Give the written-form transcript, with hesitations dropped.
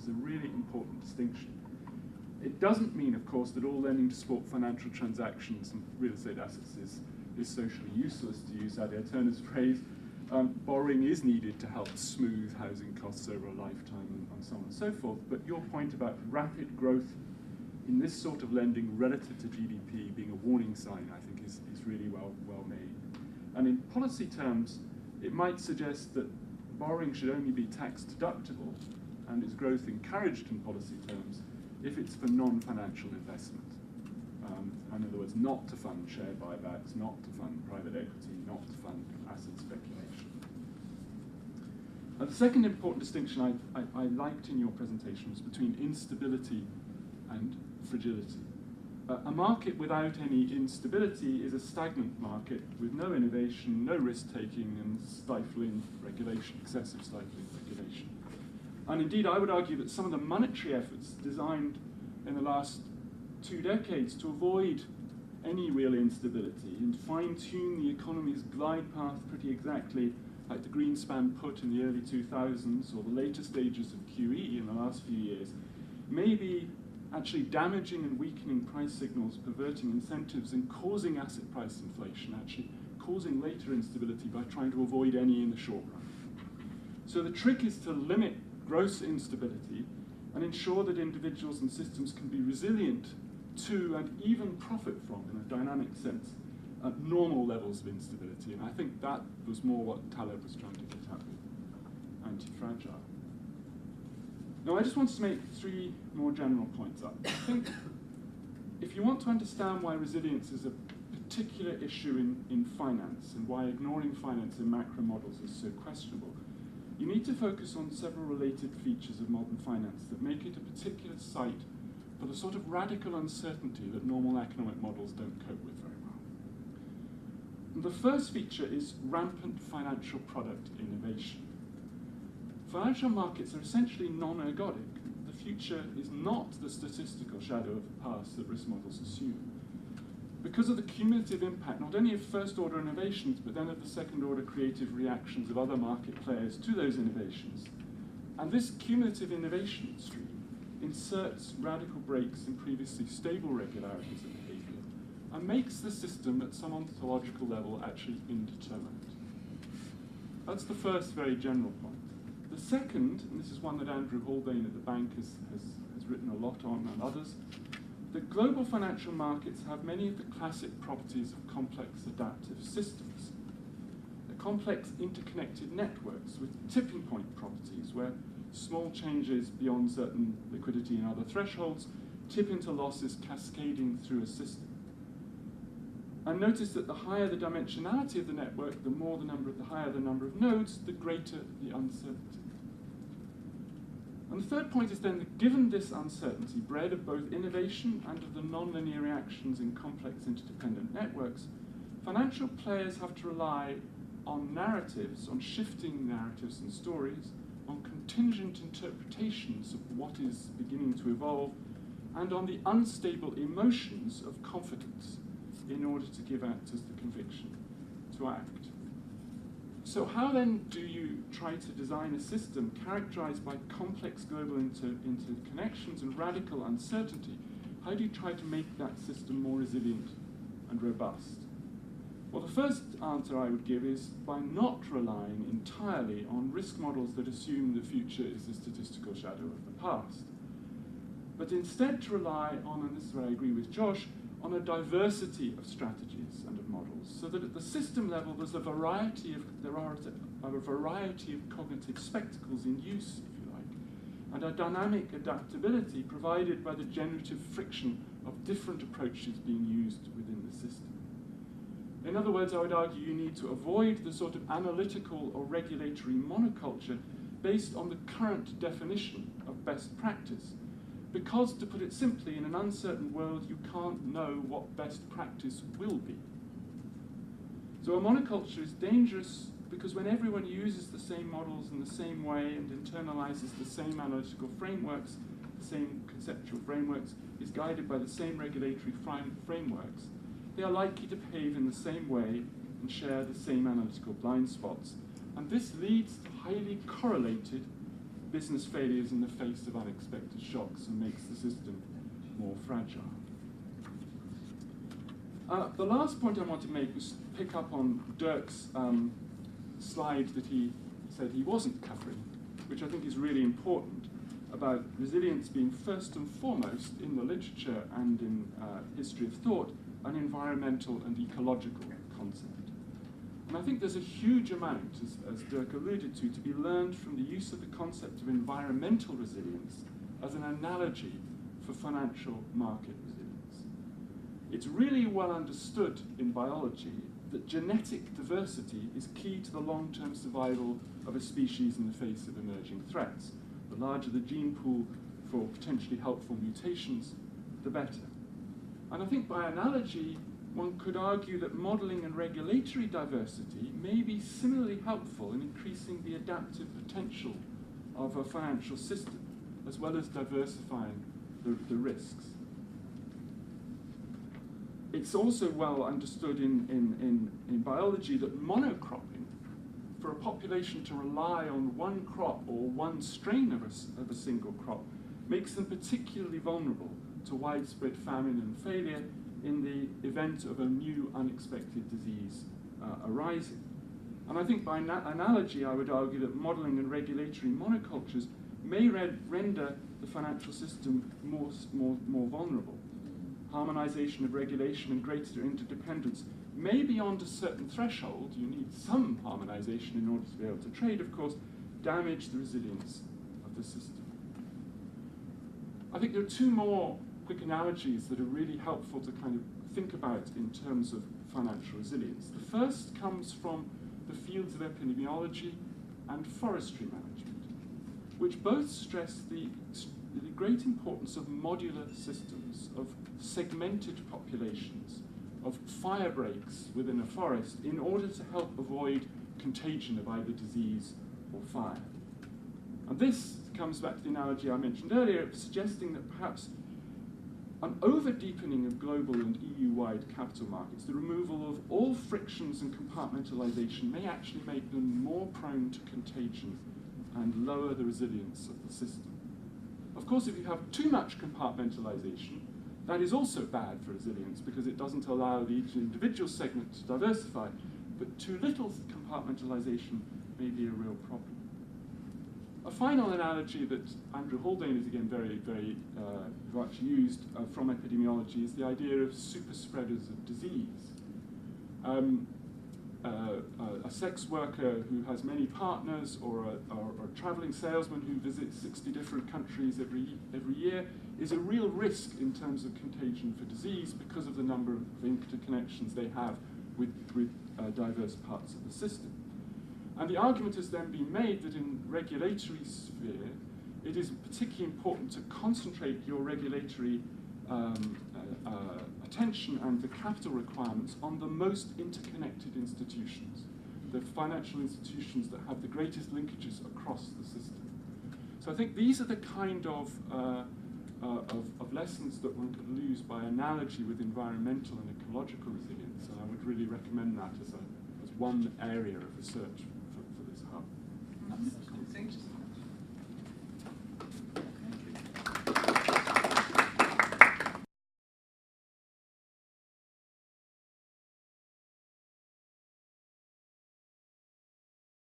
a really important distinction. It doesn't mean, of course, that all lending to support financial transactions and real estate assets is socially useless, to use Adair Turner's phrase. Borrowing is needed to help smooth housing costs over a lifetime and so on and so forth. But your point about rapid growth in this sort of lending relative to GDP being a warning sign, I think, is really well made. And in policy terms, it might suggest that borrowing should only be tax deductible and its growth encouraged in policy terms if it's for non-financial investment. In other words, not to fund share buybacks, not to fund private equity, not to fund asset speculation. The second important distinction I liked in your presentation was between instability and fragility. A market without any instability is a stagnant market with no innovation, no risk-taking, and stifling regulation, excessive stifling regulation. And indeed, I would argue that some of the monetary efforts designed in the last 2 decades to avoid any real instability and fine-tune the economy's glide path pretty exactly, like the Greenspan put in the early 2000s or the later stages of QE in the last few years, may be actually damaging and weakening price signals, perverting incentives, and causing asset price inflation, actually causing later instability by trying to avoid any in the short run. So the trick is to limit gross instability and ensure that individuals and systems can be resilient to and even profit from, in a dynamic sense, at normal levels of instability. And I think that was more what Taleb was trying to get at with anti-fragile. Now, I just want to make 3 more general points up. I think if you want to understand why resilience is a particular issue in finance and why ignoring finance in macro models is so questionable, you need to focus on several related features of modern finance that make it a particular site for the sort of radical uncertainty that normal economic models don't cope with very well. And the first feature is rampant financial product innovation. Financial markets are essentially non-ergodic. The future is not the statistical shadow of the past that risk models assume. Because of the cumulative impact, not only of first-order innovations, but then of the second-order creative reactions of other market players to those innovations. And this cumulative innovation stream inserts radical breaks in previously stable regularities of behavior and makes the system at some ontological level actually indeterminate. That's the first very general point. The second, and this is one that Andrew Haldane at the bank has written a lot on, and others, that global financial markets have many of the classic properties of complex adaptive systems. They're complex interconnected networks with tipping point properties where small changes beyond certain liquidity and other thresholds tip into losses cascading through a system. And notice that the higher the dimensionality of the network, the higher the number of nodes, the greater the uncertainty. And the third point is then that given this uncertainty, bred of both innovation and of the nonlinear reactions in complex interdependent networks, financial players have to rely on narratives, on shifting narratives and stories, on contingent interpretations of what is beginning to evolve, and on the unstable emotions of confidence in order to give actors the conviction to act. So how then do you try to design a system characterized by complex global interconnections and radical uncertainty? How do you try to make that system more resilient and robust? Well, the first answer I would give is by not relying entirely on risk models that assume the future is the statistical shadow of the past, but instead to rely on, and this is where I agree with Josh, on a diversity of strategies and of models, so that at the system level there are a variety of cognitive spectacles in use, if you like, and a dynamic adaptability provided by the generative friction of different approaches being used within the system. In other words, I would argue you need to avoid the sort of analytical or regulatory monoculture based on the current definition of best practice. Because, to put it simply, in an uncertain world, you can't know what best practice will be. So a monoculture is dangerous because when everyone uses the same models in the same way and internalizes the same analytical frameworks, the same conceptual frameworks, is guided by the same regulatory frameworks, they are likely to behave in the same way and share the same analytical blind spots. And this leads to highly correlated business failures in the face of unexpected shocks and makes the system more fragile. The last point I want to make was pick up on Dirk's slide that he said he wasn't covering, which I think is really important, about resilience being first and foremost in the literature and in history of thought an environmental and ecological concept. And I think there's a huge amount, as Dirk alluded to be learned from the use of the concept of environmental resilience as an analogy for financial market resilience. It's really well understood in biology that genetic diversity is key to the long-term survival of a species in the face of emerging threats. The larger the gene pool for potentially helpful mutations, the better. And I think by analogy, one could argue that modelling and regulatory diversity may be similarly helpful in increasing the adaptive potential of a financial system, as well as diversifying the risks. It's also well understood in biology that monocropping, for a population to rely on one crop or one strain of a single crop, makes them particularly vulnerable to widespread famine and failure in the event of a new unexpected disease arising. And I think by analogy, I would argue that modelling and regulatory monocultures may render the financial system more vulnerable. Harmonisation of regulation and greater interdependence may, beyond a certain threshold, you need some harmonisation in order to be able to trade, of course, damage the resilience of the system. I think there are two more quick analogies that are really helpful to kind of think about in terms of financial resilience. The first comes from the fields of epidemiology and forestry management, which both stress the great importance of modular systems, of segmented populations, of fire breaks within a forest in order to help avoid contagion of either disease or fire. And this comes back to the analogy I mentioned earlier of suggesting that perhaps an over-deepening of global and EU-wide capital markets, the removal of all frictions and compartmentalization, may actually make them more prone to contagion and lower the resilience of the system. Of course, if you have too much compartmentalization, that is also bad for resilience because it doesn't allow each individual segment to diversify, but too little compartmentalization may be a real problem. A final analogy that Andrew Haldane has again very much used from epidemiology is the idea of super spreaders of disease. A sex worker who has many partners, or a traveling salesman who visits 60 different countries every year, is a real risk in terms of contagion for disease because of the number of interconnections they have with diverse parts of the system. And the argument has then been made that in regulatory sphere, it is particularly important to concentrate your regulatory attention and the capital requirements on the most interconnected institutions, the financial institutions that have the greatest linkages across the system. So I think these are the kind of lessons that one could lose by analogy with environmental and ecological resilience, and I would really recommend that as one area of research.